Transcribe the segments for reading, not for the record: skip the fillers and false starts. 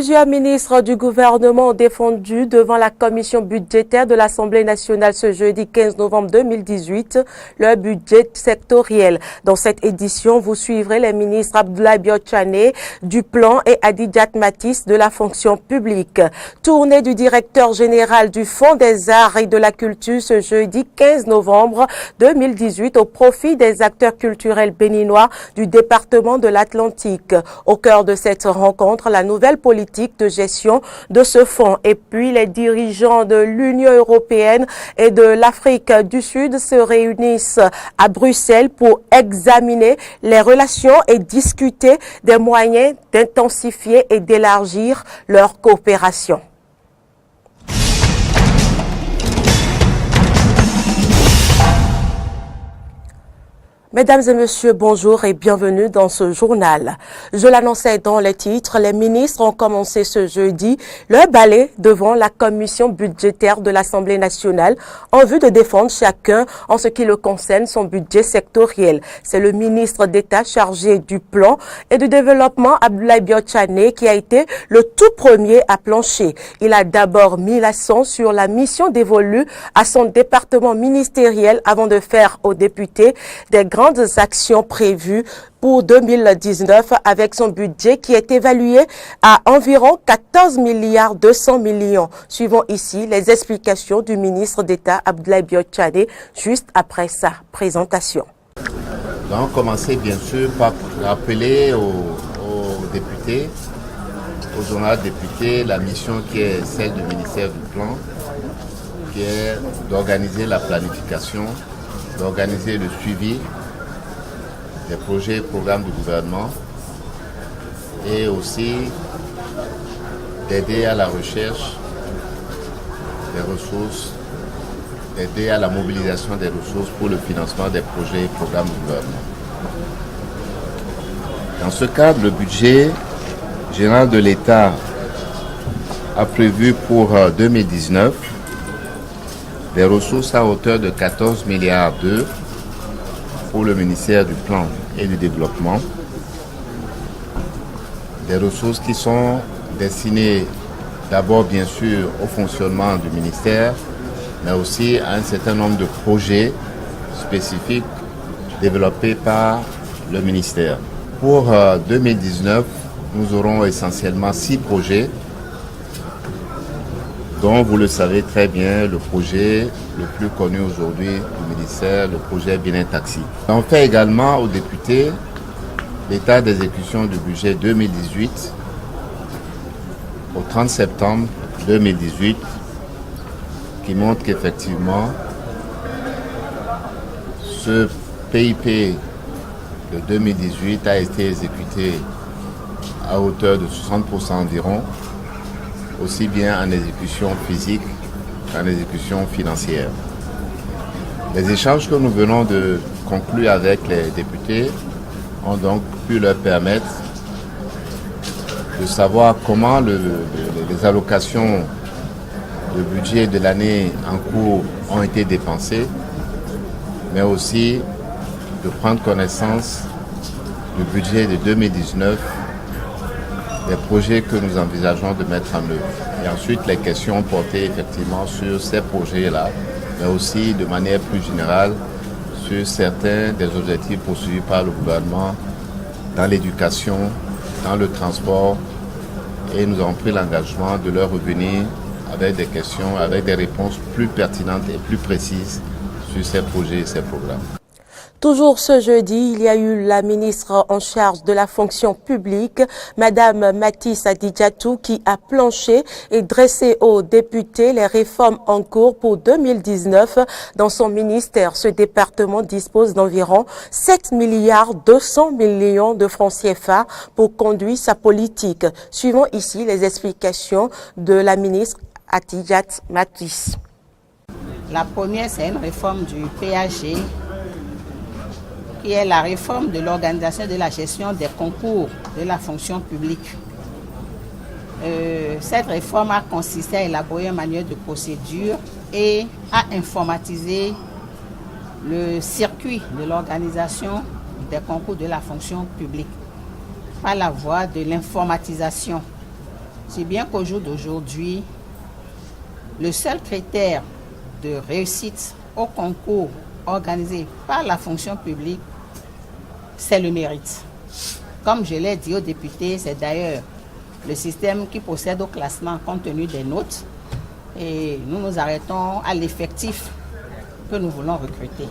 Plusieurs ministres du gouvernement ont défendu devant la commission budgétaire de l'Assemblée nationale ce jeudi 15 novembre 2018 leur budget sectoriel. Dans cette édition, vous suivrez les ministres Abdoulaye Biotchane du Plan et Adidjat Matisse de la fonction publique. Tournée du directeur général du Fonds des arts et de la culture ce jeudi 15 novembre 2018 au profit des acteurs culturels béninois du département de l'Atlantique. Au cœur de cette rencontre, la nouvelle politique de gestion de ce fonds. Et puis, les dirigeants de l'Union européenne et de l'Afrique du Sud se réunissent à Bruxelles pour examiner les relations et discuter des moyens d'intensifier et d'élargir leur coopération. Mesdames et messieurs, bonjour et bienvenue dans ce journal. Je l'annonçais dans les titres, les ministres ont commencé ce jeudi leur balai devant la commission budgétaire de l'Assemblée nationale en vue de défendre chacun en ce qui le concerne son budget sectoriel. C'est le ministre d'État chargé du plan et du développement, Abdoulaye Biotchane, qui a été le tout premier à plancher. Il a d'abord mis l'accent sur la mission dévolue à son département ministériel avant de faire aux députés des grandes actions prévues pour 2019 avec son budget qui est évalué à environ 14 milliards 200 millions. Suivons ici les explications du ministre d'État Abdoulaye Biotchane juste après sa présentation. Nous allons commencer bien sûr par rappeler aux députés, aux honorables députés, la mission qui est celle du ministère du Plan, qui est d'organiser la planification, d'organiser le suivi des projets et programmes du gouvernement et aussi d'aider à la recherche des ressources, d'aider à la mobilisation des ressources pour le financement des projets et programmes du gouvernement. Dans ce cadre, le budget général de l'État a prévu pour 2019 des ressources à hauteur de 14 milliards d'euros pour le ministère du Plan et du Développement. Des ressources qui sont destinées d'abord bien sûr au fonctionnement du ministère, mais aussi à un certain nombre de projets spécifiques développés par le ministère. Pour 2019, nous aurons essentiellement 6 projets, dont vous le savez très bien, le projet le plus connu aujourd'hui du ministère, le projet Bénin Taxi. On fait également aux députés l'état d'exécution du budget 2018 au 30 septembre 2018 qui montre qu'effectivement ce PIP de 2018 a été exécuté à hauteur de 60% environ, aussi bien en exécution physique qu'en exécution financière. Les échanges que nous venons de conclure avec les députés ont donc pu leur permettre de savoir comment les allocations de budget de l'année en cours ont été dépensées, mais aussi de prendre connaissance du budget de 2019, des projets que nous envisageons de mettre en œuvre. Et ensuite, les questions portées effectivement sur ces projets-là, mais aussi de manière plus générale sur certains des objectifs poursuivis par le gouvernement dans l'éducation, dans le transport. Et nous avons pris l'engagement de leur revenir avec des questions, avec des réponses plus pertinentes et plus précises sur ces projets et ces programmes. Toujours ce jeudi, il y a eu la ministre en charge de la fonction publique, Madame Matisse Adidjatou, qui a planché et dressé aux députés les réformes en cours pour 2019. Dans son ministère, ce département dispose d'environ 7 milliards 200 millions de francs CFA pour conduire sa politique. Suivons ici les explications de la ministre Adidjat Matisse. La première, c'est une réforme du PAG, qui est la réforme de l'organisation de la gestion des concours de la fonction publique. Cette réforme a consisté à élaborer un manuel de procédure et à informatiser le circuit de l'organisation des concours de la fonction publique par la voie de l'informatisation. Si bien qu'au jour d'aujourd'hui, le seul critère de réussite au concours organisé par la fonction publique, c'est le mérite. Comme je l'ai dit aux députés, c'est d'ailleurs le système qui procède au classement compte tenu des notes. Et nous nous arrêtons à l'effectif que nous voulons recruter.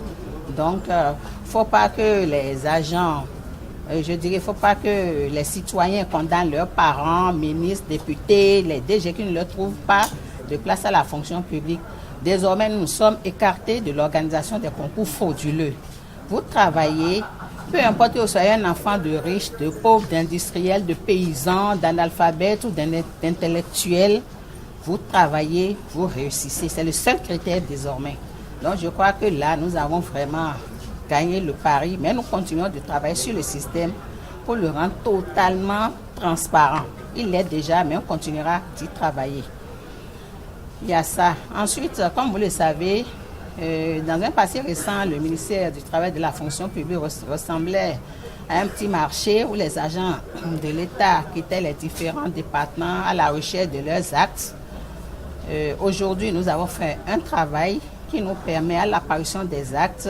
Donc, il ne faut pas que les agents, il ne faut pas que les citoyens condamnent leurs parents, ministres, députés, les DG qui ne leur trouvent pas de place à la fonction publique. Désormais, nous sommes écartés de l'organisation des concours frauduleux. Vous travaillez, peu importe que vous soyez un enfant de riches, de pauvres, d'industriels, de paysans, d'analphabètes ou d'intellectuels, vous travaillez, vous réussissez. C'est le seul critère désormais. Donc je crois que là, nous avons vraiment gagné le pari, mais nous continuons de travailler sur le système pour le rendre totalement transparent. Il l'est déjà, mais on continuera d'y travailler. Il y a ça. Ensuite, comme vous le savez, dans un passé récent, le ministère du Travail et de la fonction publique ressemblait à un petit marché où les agents de l'État quittaient les différents départements à la recherche de leurs actes. Aujourd'hui, nous avons fait un travail qui nous permet à l'apparition des actes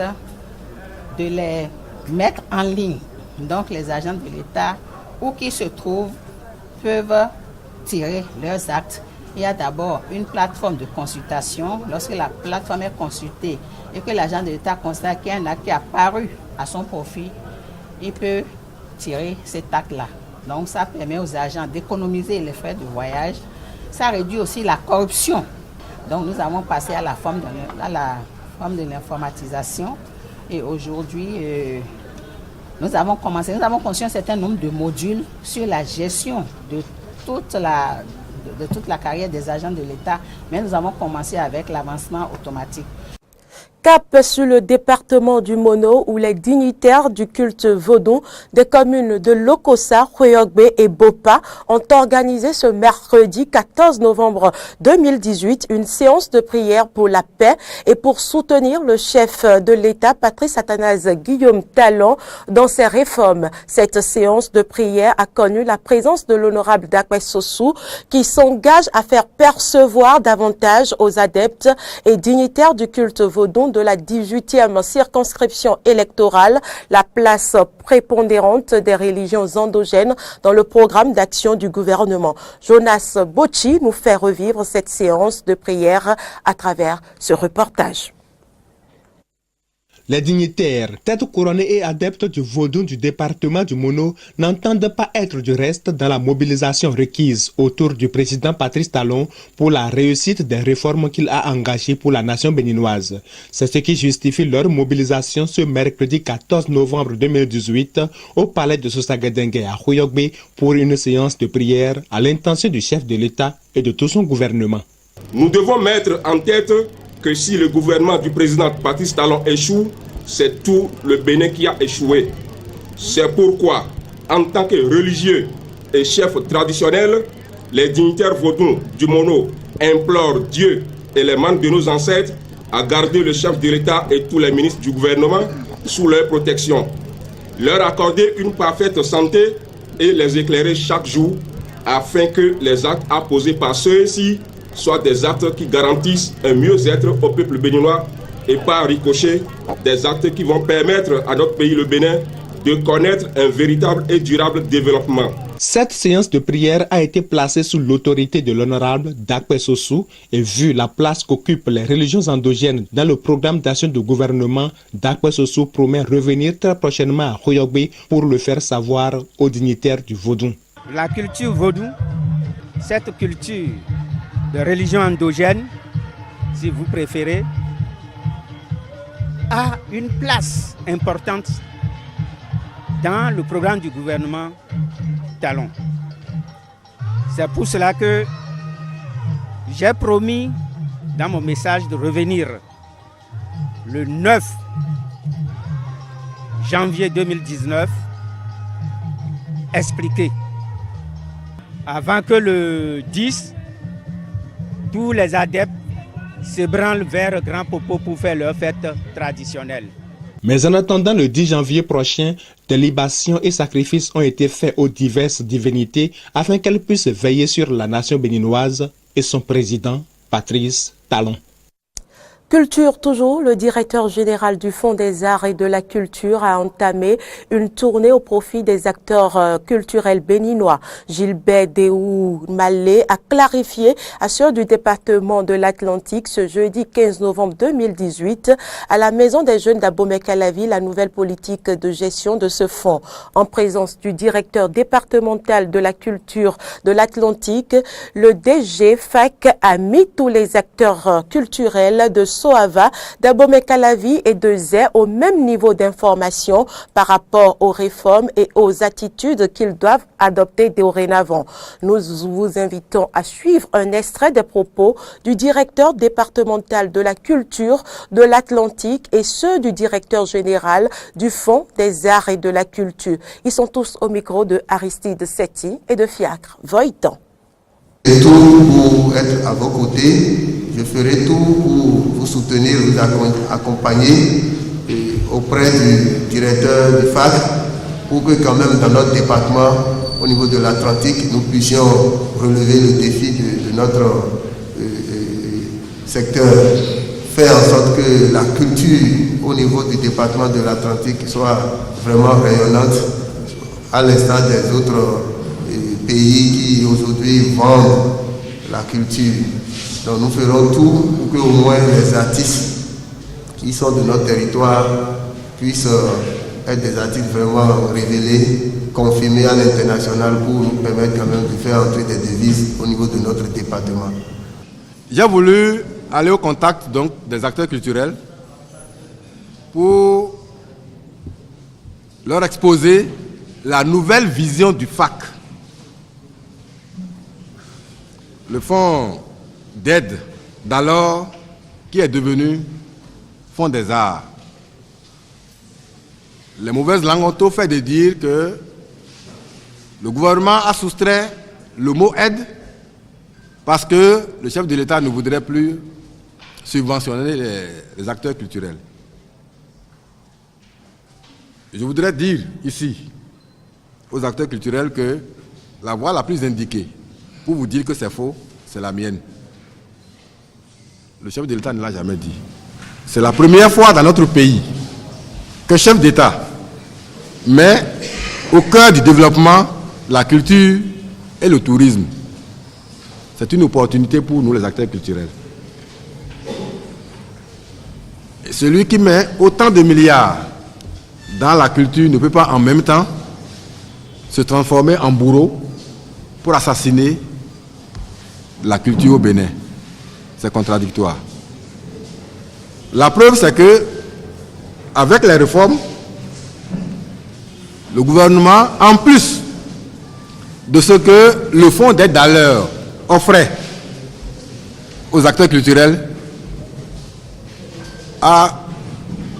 de les mettre en ligne. Donc les agents de l'État, où qu'ils se trouvent, peuvent tirer leurs actes. Il y a d'abord une plateforme de consultation. Lorsque la plateforme est consultée et que l'agent de l'État constate qu'il y a un acte qui est apparu à son profit, il peut tirer cet acte-là. Donc ça permet aux agents d'économiser les frais de voyage. Ça réduit aussi la corruption. Donc nous avons passé à la forme de l'informatisation. Et aujourd'hui, nous avons conçu un certain nombre de modules sur la gestion de toute la carrière des agents de l'État. Mais nous avons commencé avec l'avancement automatique. Cap sur le département du Mono où les dignitaires du culte vaudou des communes de Lokossa, Khoyogbe et Bopa ont organisé ce mercredi 14 novembre 2018 une séance de prière pour la paix et pour soutenir le chef de l'État, Patrice Athanase Guillaume Talon, dans ses réformes. Cette séance de prière a connu la présence de l'honorable Dakwe Sossou qui s'engage à faire percevoir davantage aux adeptes et dignitaires du culte vaudou de la 18e circonscription électorale, la place prépondérante des religions endogènes dans le programme d'action du gouvernement. Jonas Bochi nous fait revivre cette séance de prière à travers ce reportage. Les dignitaires, têtes couronnées et adeptes du vaudou du département du Mono n'entendent pas être du reste dans la mobilisation requise autour du président Patrice Talon pour la réussite des réformes qu'il a engagées pour la nation béninoise. C'est ce qui justifie leur mobilisation ce mercredi 14 novembre 2018 au palais de Sosagedengue à Khoyogbe pour une séance de prière à l'intention du chef de l'État et de tout son gouvernement. Nous devons mettre en tête que si le gouvernement du président Patrice Talon échoue, c'est tout le Bénin qui a échoué. C'est pourquoi, en tant que religieux et chefs traditionnels, les dignitaires vaudous du Mono implorent Dieu et les membres de nos ancêtres à garder le chef de l'État et tous les ministres du gouvernement sous leur protection, leur accorder une parfaite santé et les éclairer chaque jour afin que les actes apposés par ceux-ci soient des actes qui garantissent un mieux-être au peuple béninois et par ricochet des actes qui vont permettre à notre pays, le Bénin, de connaître un véritable et durable développement. Cette séance de prière a été placée sous l'autorité de l'honorable Dakwe Sossou et vu la place qu'occupent les religions endogènes dans le programme d'action du gouvernement, Dakwe Sossou promet revenir très prochainement à Khoyogbe pour le faire savoir aux dignitaires du vaudou. La culture vaudou, cette culture de religion endogène, si vous préférez, a une place importante dans le programme du gouvernement Talon. C'est pour cela que j'ai promis dans mon message de revenir le 9 janvier 2019 expliquer avant que le 10 tous les adeptes se branlent vers Grand Popo pour faire leur fête traditionnelle. Mais en attendant le 10 janvier prochain, des libations et sacrifices ont été faits aux diverses divinités afin qu'elles puissent veiller sur la nation béninoise et son président, Patrice Talon. Culture toujours, le directeur général du Fonds des Arts et de la Culture a entamé une tournée au profit des acteurs culturels béninois. Gilbert Déou Malé a clarifié à ceux du département de l'Atlantique ce jeudi 15 novembre 2018 à la Maison des Jeunes d'Abomey-Calavi la nouvelle politique de gestion de ce fonds. En présence du directeur départemental de la culture de l'Atlantique, le DG FAC a mis tous les acteurs culturels de Soava, d'Abomey-Calavi et de Zé au même niveau d'information par rapport aux réformes et aux attitudes qu'ils doivent adopter dorénavant. Nous vous invitons à suivre un extrait des propos du directeur départemental de la culture de l'Atlantique et ceux du directeur général du Fonds des Arts et de la Culture. Ils sont tous au micro de Aristide Setti et de Fiacre Voitan. Et tout pour être à vos côtés. Je ferai tout pour vous soutenir, vous accompagner auprès du directeur du FAC pour que quand même dans notre département, au niveau de l'Atlantique, nous puissions relever le défi de notre secteur. Faire en sorte que la culture au niveau du département de l'Atlantique soit vraiment rayonnante à l'instar des autres pays qui aujourd'hui vendent la culture. Donc nous ferons tout pour que au moins les artistes qui sont de notre territoire puissent être des artistes vraiment révélés, confirmés à l'international pour nous permettre quand même de faire entrer des devises au niveau de notre département. J'ai voulu aller au contact donc des acteurs culturels pour leur exposer la nouvelle vision du FAC. Le fonds d'aide d'alors qui est devenu Fonds des Arts. Les mauvaises langues ont tout fait de dire que le gouvernement a soustrait le mot aide parce que le chef de l'État ne voudrait plus subventionner les acteurs culturels. Je voudrais dire ici aux acteurs culturels que la voie la plus indiquée pour vous dire que c'est faux, c'est la mienne. Le chef de l'État ne l'a jamais dit. C'est la première fois dans notre pays que chef d'État met au cœur du développement la culture et le tourisme. C'est une opportunité pour nous les acteurs culturels. Et celui qui met autant de milliards dans la culture ne peut pas en même temps se transformer en bourreau pour assassiner la culture au Bénin. C'est contradictoire. La preuve, c'est que, avec les réformes, le gouvernement, en plus de ce que le fonds d'aide à l'heure offrait aux acteurs culturels, a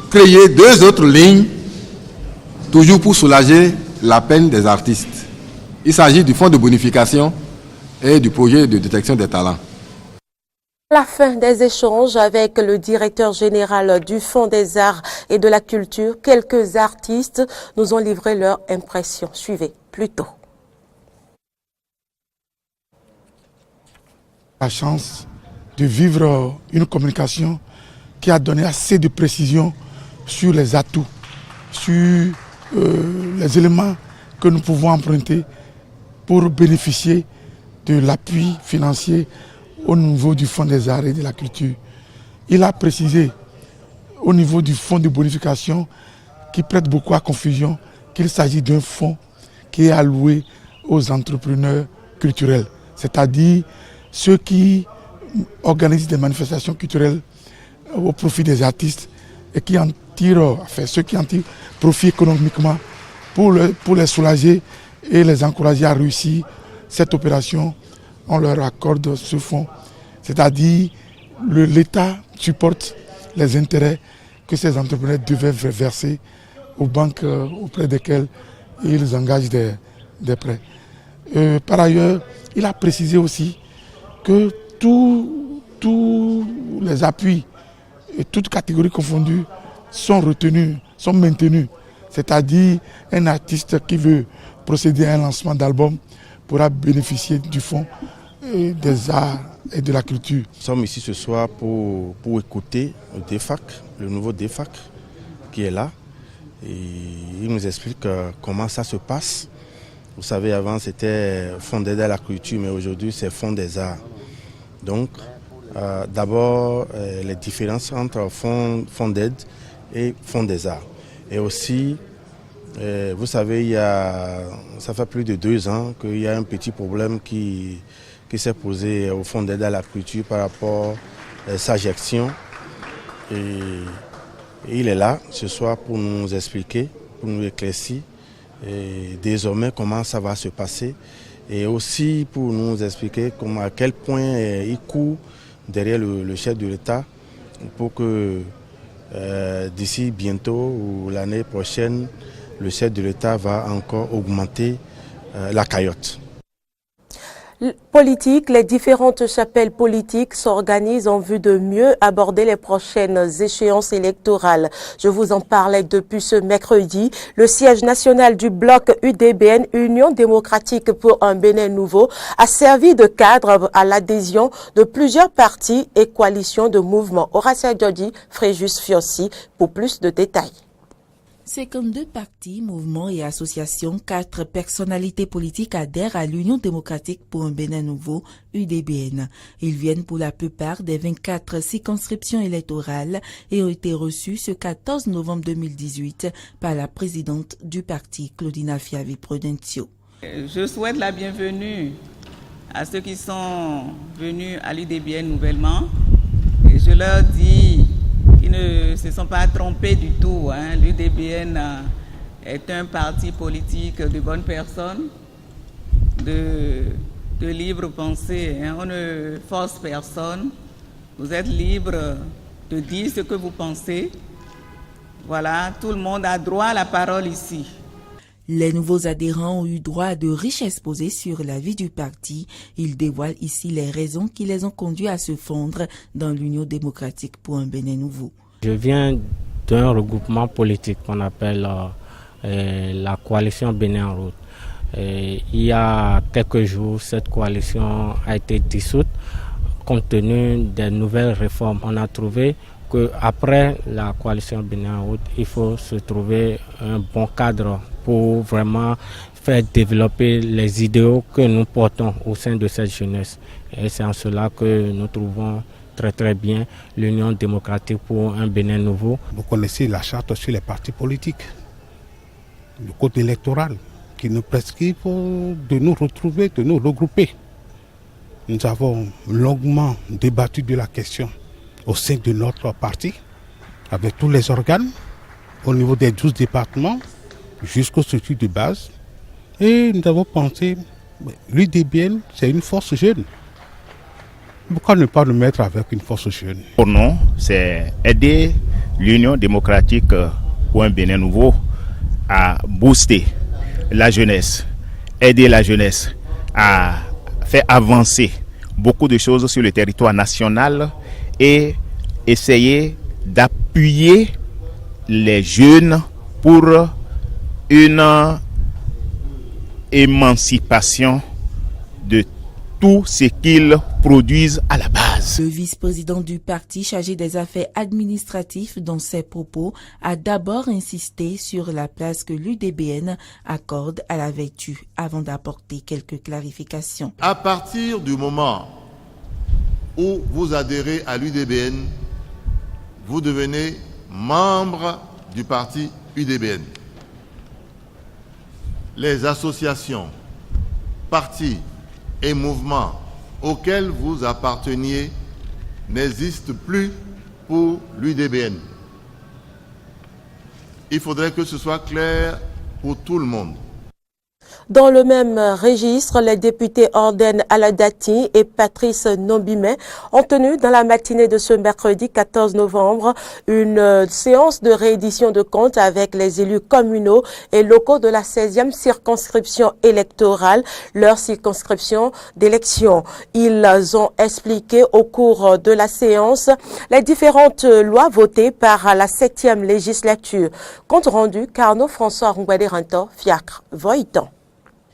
créé 2 autres lignes, toujours pour soulager la peine des artistes. Il s'agit du fonds de bonification et du projet de détection des talents. À la fin des échanges avec le directeur général du Fonds des Arts et de la Culture, quelques artistes nous ont livré leur impression. Suivez plutôt. La chance de vivre une communication qui a donné assez de précision sur les atouts, sur les éléments que nous pouvons emprunter pour bénéficier de l'appui financier au niveau du Fonds des Arts et de la Culture. Il a précisé au niveau du fonds de bonification qui prête beaucoup à confusion qu'il s'agit d'un fonds qui est alloué aux entrepreneurs culturels, c'est-à-dire ceux qui organisent des manifestations culturelles au profit des artistes et qui en tirent, ceux qui en tirent profit économiquement pour les soulager et les encourager à réussir cette opération. On leur accorde ce fonds, c'est-à-dire l'État supporte les intérêts que ces entrepreneurs devaient verser aux banques auprès desquelles ils engagent des prêts. Par ailleurs, il a précisé aussi que tous les appuis et toutes catégories confondues sont retenus sont maintenus. C'est-à-dire un artiste qui veut procéder à un lancement d'album pourra bénéficier du fonds des arts et de la culture. Nous sommes ici ce soir pour écouter le DEFAC, le nouveau DEFAC qui est là. Et il nous explique comment ça se passe. Vous savez, avant c'était fonds d'aide à la culture, mais aujourd'hui c'est fonds des arts. Donc, d'abord, les différences entre fonds d'aide et fonds des arts. Et aussi, vous savez, ça fait plus de 2 ans qu'il y a un petit problème qui s'est posé au fonds d'aide à la culture par rapport à sa gestion. Et il est là ce soir pour nous expliquer, pour nous éclaircir et désormais comment ça va se passer et aussi pour nous expliquer à quel point il court derrière le chef de l'État pour que d'ici bientôt ou l'année prochaine, le chef de l'État va encore augmenter la cagnotte. Politique, les différentes chapelles politiques s'organisent en vue de mieux aborder les prochaines échéances électorales. Je vous en parlais depuis ce mercredi. Le siège national du bloc UDBN, Union démocratique pour un Bénin nouveau, a servi de cadre à l'adhésion de plusieurs partis et coalitions de mouvements. Horacia Djodi, Fréjus Fiossi, pour plus de détails. 52 partis, mouvements et associations, 4 personnalités politiques adhèrent à l'Union démocratique pour un Bénin nouveau, UDBN. Ils viennent pour la plupart des 24 circonscriptions électorales et ont été reçus ce 14 novembre 2018 par la présidente du parti, Claudina Fiavi-Prudencio. Je souhaite la bienvenue à ceux qui sont venus à l'UDBN nouvellement et je leur dis qu'ils ne se sont pas trompés du tout. L'UDBN est un parti politique de bonnes personnes, de libre pensée. On ne force personne. Vous êtes libre de dire ce que vous pensez. Voilà, tout le monde a droit à la parole ici. Les nouveaux adhérents ont eu droit à de riches exposés sur la vie du parti. Ils dévoilent ici les raisons qui les ont conduits à se fondre dans l'Union démocratique pour un Bénin nouveau. Je viens d'un regroupement politique qu'on appelle la coalition Bénin en route. Il y a quelques jours, cette coalition a été dissoute compte tenu des nouvelles réformes. On a trouvé qu'après la coalition Bénin en route, il faut se trouver un bon cadre pour vraiment faire développer les idéaux que nous portons au sein de cette jeunesse. Et c'est en cela que nous trouvons très bien l'Union démocratique pour un Bénin nouveau. Vous connaissez la charte sur les partis politiques, le code électoral qui nous prescrit de nous retrouver, de nous regrouper. Nous avons longuement débattu de la question au sein de notre parti, avec tous les organes, au niveau des 12 départements, jusqu'aux structures de base. Et nous avons pensé, l'UDBN, c'est une force jeune. Pourquoi ne pas nous mettre avec une force jeune? Pour nous, c'est aider l'Union démocratique pour un Bénin nouveau à booster la jeunesse, aider la jeunesse à faire avancer beaucoup de choses sur le territoire national et essayer d'appuyer les jeunes pour une émancipation de tout ce qu'ils produisent à la base. Le vice-président du parti chargé des affaires administratives dans ses propos a d'abord insisté sur la place que l'UDBN accorde à la vertu avant d'apporter quelques clarifications. À partir du moment où vous adhérez à l'UDBN, vous devenez membre du parti UDBN. Les associations, partis et mouvements auxquels vous apparteniez n'existent plus pour l'UDBN. Il faudrait que ce soit clair pour tout le monde. Dans le même registre, les députés Orden Aladati et Patrice Nombimé ont tenu dans la matinée de ce mercredi 14 novembre une séance de réédition de comptes avec les élus communaux et locaux de la 16e circonscription électorale, leur circonscription d'élection. Ils ont expliqué au cours de la séance les différentes lois votées par la 7e législature. Compte rendu, Carnot François Rungwade-Ranto, Fiacre, Voitan.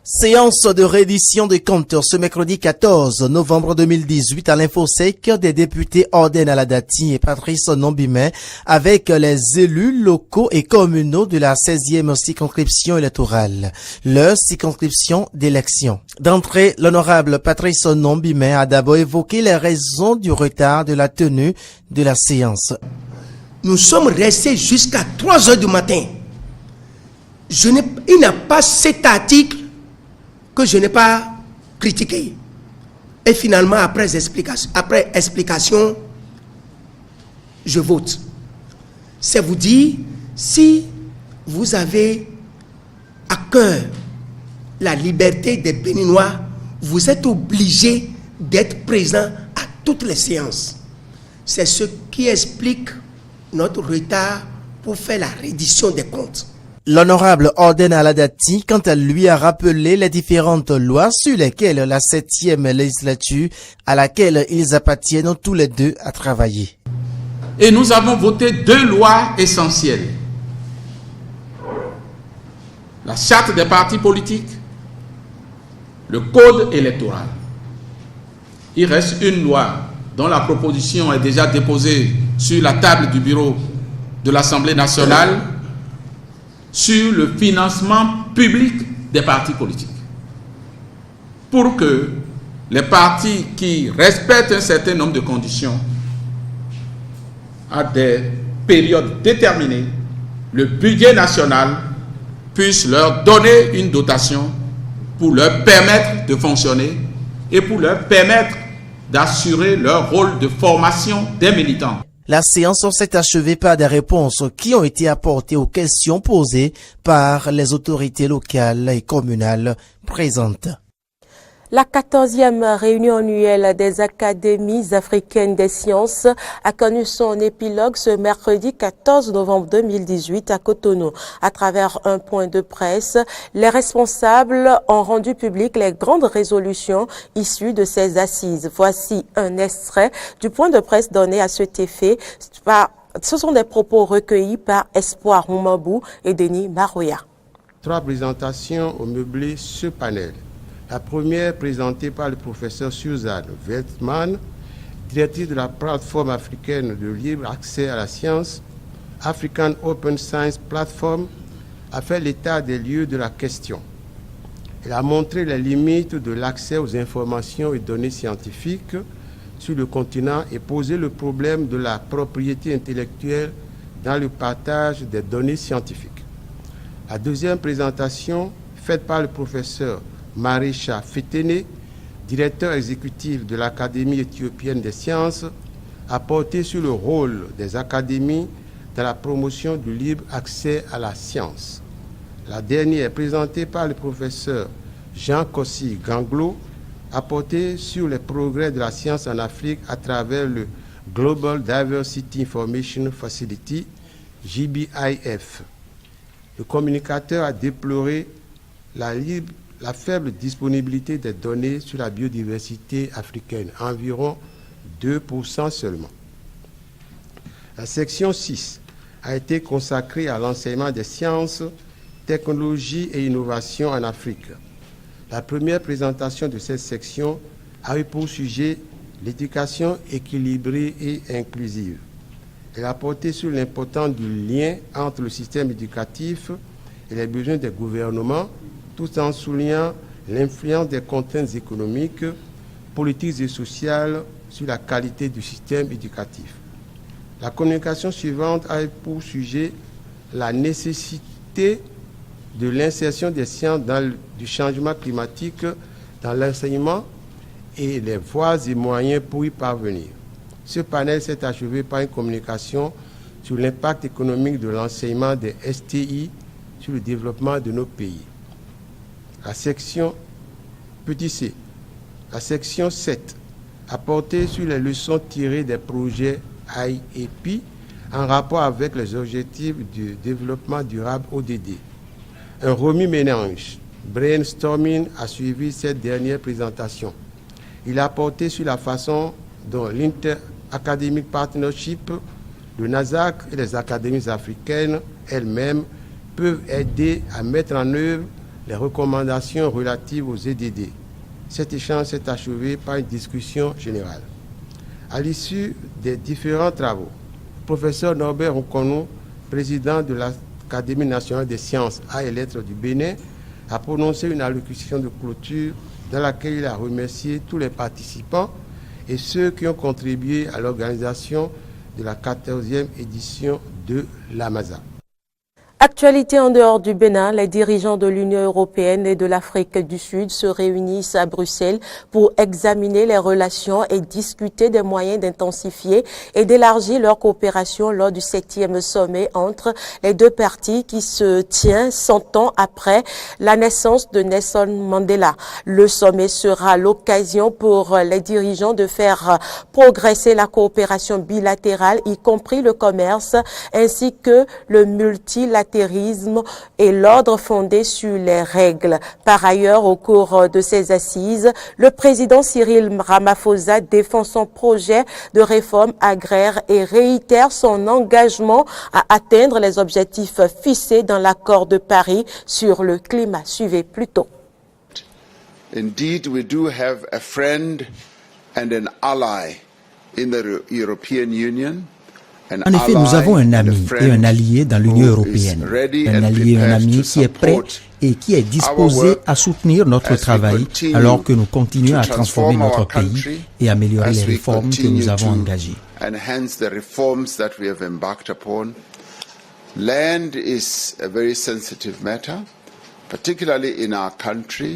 Séance de réédition des comptes ce mercredi 14 novembre 2018 à l'Infosec des députés Orden Aladati et Patrice Nombimé avec les élus locaux et communaux de la 16e circonscription électorale, leur circonscription d'élection. D'entrée, l'honorable Patrice Nombimé a d'abord évoqué les raisons du retard de la tenue de la séance. Nous sommes restés jusqu'à 3 heures du matin. Il n'y a pas cet article que je n'ai pas critiqué. Et finalement, après explication, je vote. C'est vous dire, si vous avez à cœur la liberté des Béninois, vous êtes obligé d'être présent à toutes les séances. C'est ce qui explique notre retard pour faire la reddition des comptes. L'honorable Orden Aladati, quant à lui, a rappelé les différentes lois sur lesquelles la 7e législature, à laquelle ils appartiennent tous les deux, a travaillé. Et nous avons voté 2 lois essentielles. La charte des partis politiques, le code électoral. Il reste une loi dont la proposition est déjà déposée sur la table du bureau de l'Assemblée nationale, sur le financement public des partis politiques. Pour que les partis qui respectent un certain nombre de conditions, à des périodes déterminées, le budget national puisse leur donner une dotation pour leur permettre de fonctionner et pour leur permettre d'assurer leur rôle de formation des militants. La séance s'est achevée par des réponses qui ont été apportées aux questions posées par les autorités locales et communales présentes. La 14e réunion annuelle des Académies africaines des sciences a connu son épilogue ce mercredi 14 novembre 2018 à Cotonou. À travers un point de presse, les responsables ont rendu public les grandes résolutions issues de ces assises. Voici un extrait du point de presse donné à cet effet. Ce sont des propos recueillis par Espoir Oumabou et Denis Maroya. 3 présentations au meublé ce panel. La première présentée par le professeur Suzanne Veltman, directrice de la plateforme africaine de libre accès à la science, African Open Science Platform, a fait l'état des lieux de la question. Elle a montré les limites de l'accès aux informations et données scientifiques sur le continent et posé le problème de la propriété intellectuelle dans le partage des données scientifiques. La deuxième présentation, faite par le professeur Marisha Fetene, directeur exécutif de l'Académie éthiopienne des sciences, a porté sur le rôle des académies dans la promotion du libre accès à la science. La dernière, présentée par le professeur Jean Kossi Ganglo, a porté sur les progrès de la science en Afrique à travers le Global Diversity Information Facility, GBIF. Le communicateur a déploré la faible disponibilité des données sur la biodiversité africaine, environ 2% seulement. La section 6 a été consacrée à l'enseignement des sciences, technologies et innovations en Afrique. La première présentation de cette section a eu pour sujet l'éducation équilibrée et inclusive. Elle a porté sur l'importance du lien entre le système éducatif et les besoins des gouvernements, tout en soulignant l'influence des contraintes économiques, politiques et sociales sur la qualité du système éducatif. La communication suivante a pour sujet la nécessité de l'insertion des sciences du changement climatique dans l'enseignement et les voies et moyens pour y parvenir. Ce panel s'est achevé par une communication sur l'impact économique de l'enseignement des STI sur le développement de nos pays. La section petit c. La section 7 a porté sur les leçons tirées des projets IEP en rapport avec les objectifs du développement durable ODD. Un remue-ménage, brainstorming, a suivi cette dernière présentation. Il a porté sur la façon dont l'Inter-Academic Partnership, le NASAC et les académies africaines elles-mêmes peuvent aider à mettre en œuvre les recommandations relatives aux EDD. Cet échange s'est achevé par une discussion générale. À l'issue des différents travaux, le professeur Norbert Okonou, président de l'Académie nationale des sciences, arts et lettres du Bénin, a prononcé une allocution de clôture dans laquelle il a remercié tous les participants et ceux qui ont contribué à l'organisation de la 14e édition de l'AMASA. Actualité en dehors du Bénin, les dirigeants de l'Union européenne et de l'Afrique du Sud se réunissent à Bruxelles pour examiner les relations et discuter des moyens d'intensifier et d'élargir leur coopération lors du 7e sommet entre les deux parties qui se tient 100 ans après la naissance de Nelson Mandela. Le sommet sera l'occasion pour les dirigeants de faire progresser la coopération bilatérale, y compris le commerce, ainsi que le multilatéralisme et l'ordre fondé sur les règles. Par ailleurs, au cours de ces assises, le président Cyril Ramaphosa défend son projet de réforme agraire et réitère son engagement à atteindre les objectifs fixés dans l'accord de Paris sur le climat. Suivez plus tôt. Indeed, we do have a friend and an ally in the European Union. En effet, nous avons un ami et un allié dans l'Union européenne. Un allié et un ami qui est prêt et qui est disposé à soutenir notre travail alors que nous continuons à transformer notre pays et améliorer les réformes que nous avons engagées. Land is a very sensitive matter.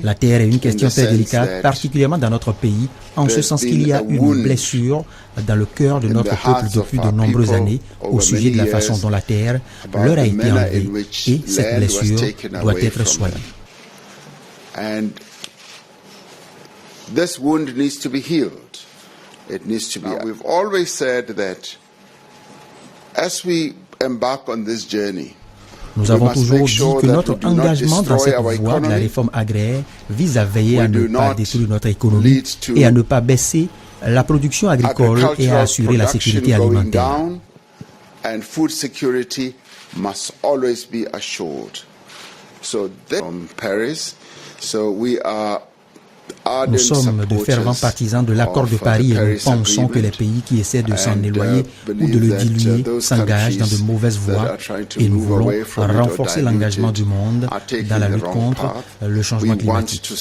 La terre est une question très délicate, particulièrement dans notre pays, en ce sens qu'il y a une blessure dans le cœur de notre peuple depuis de nombreuses années au sujet de la façon dont la terre leur a été enlevée, et cette blessure doit être soignée. And this wound needs to be healed. It needs to be. We've always said that as we embark on this journey, nous avons toujours dit que notre engagement dans cette voie de la réforme agraire vise à veiller à ne pas détruire notre économie et à ne pas baisser la production agricole et à assurer la sécurité alimentaire. And food security must always be assured. So from Paris, so we are. Nous sommes de fervents partisans de l'accord de Paris et nous pensons que les pays qui essaient de s'en éloigner ou de le diluer s'engagent dans de mauvaises voies et nous voulons renforcer l'engagement du monde dans la lutte contre le changement climatique.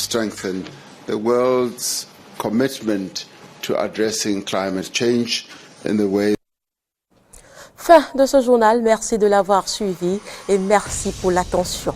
Fin de ce journal, merci de l'avoir suivi et merci pour l'attention.